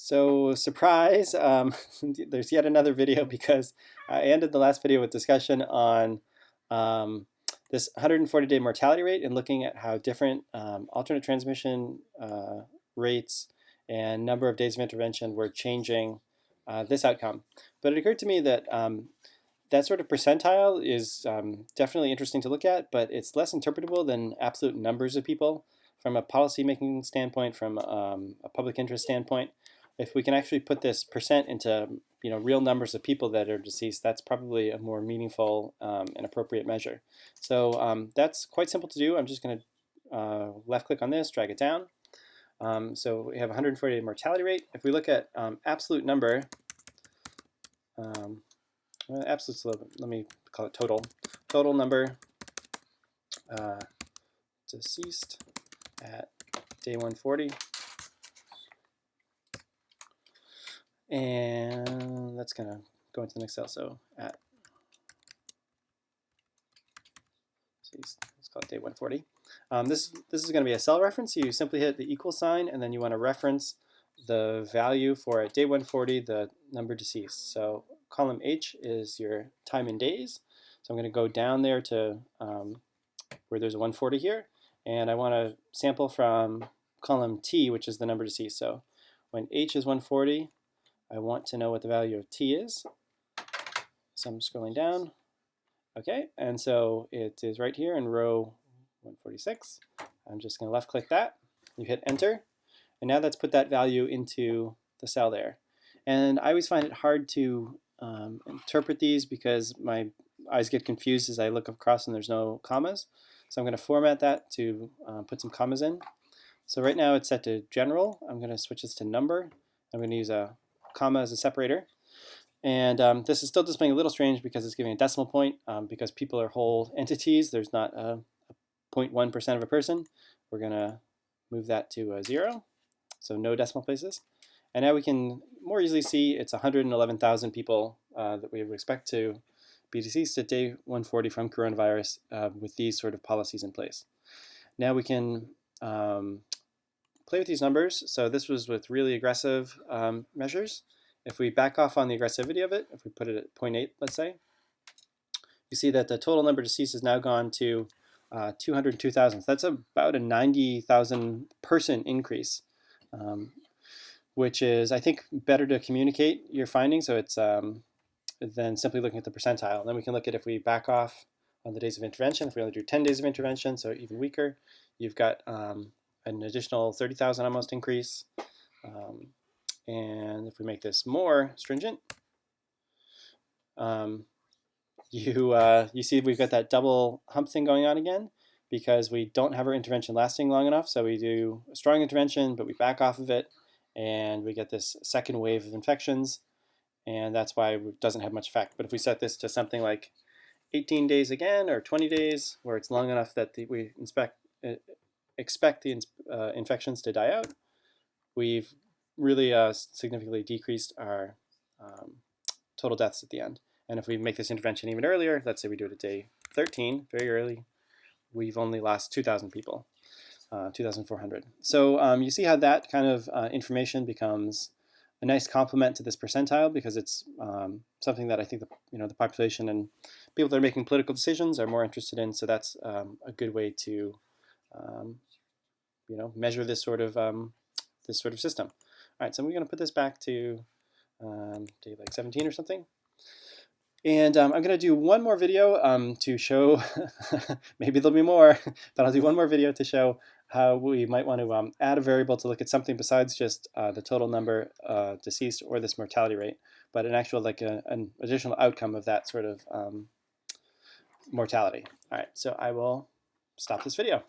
So surprise, there's yet another video because I ended the last video with discussion on um, this 140-day mortality rate and looking at how different alternate transmission rates and number of days of intervention were changing this outcome. But it occurred to me that that sort of percentile is definitely interesting to look at, but it's less interpretable than absolute numbers of people from a policy-making standpoint, from a public interest standpoint. If we can actually put this percent into real numbers of people that are deceased, that's probably a more meaningful and appropriate measure. So that's quite simple to do. I'm just going to left-click on this, drag it down. So we have 140-day mortality rate. If we look at absolute number, absolute, let me call it total number deceased at day 140. And that's going to go into the next cell. So at, let's call it day 140. This is going to be a cell reference. So you simply hit the equal sign, and then you want to reference the value for at day 140, the number deceased. So column H is your time in days. So I'm going to go down there to where there's a 140 here, and I want to sample from column T, which is the number deceased. So when H is 140, I want to know what the value of T is. So I'm scrolling down. Okay, and so it is right here in row 146. I'm just going to left click that. You hit enter, and now that's put that value into the cell there. And I always find it hard to interpret these because my eyes get confused as I look across and there's no commas. So I'm going to format that to put some commas in. So right now it's set to general. I'm going to switch this to number. I'm going to use a comma as a separator. And this is still displaying a little strange because it's giving a decimal point. Because people are whole entities, there's not a 0.1% of a person. We're going to move that to a 0, so no decimal places. And now we can more easily see it's 111,000 people that we would expect to be deceased at day 140 from coronavirus with these sort of policies in place. Now we can play with these numbers. So this was with really aggressive measures. If we back off on the aggressivity of it, if we put it at 0.8, let's say, you see that the total number deceased has now gone to 202,000. So that's about a 90,000 person increase, which is, I think, better to communicate your findings. So it's than simply looking at the percentile. And then we can look at if we back off on the days of intervention. If we only do 10 days of intervention, so even weaker, you've got an additional 30,000 almost increase. And if we make this more stringent, you see we've got that double hump thing going on again because we don't have our intervention lasting long enough. So we do a strong intervention, but we back off of it, and we get this second wave of infections, and that's why it doesn't have much effect. But if we set this to something like 18 days again, or 20 days, where it's long enough that we expect the infections to die out, we've really significantly decreased our total deaths at the end. And if we make this intervention even earlier, let's say we do it at day 13, very early, we've only lost 2,000 people, 2,400. So you see how that kind of information becomes a nice complement to this percentile, because it's something that I think the population and people that are making political decisions are more interested in. So that's a good way to measure this sort of system. All right, so we're going to put this back to day like 17 or something. And I'm going to do one more video to show, maybe there'll be more, but I'll do one more video to show how we might want to add a variable to look at something besides just the total number deceased or this mortality rate, but an actual, like an additional outcome of that sort of mortality. All right, so I will stop this video.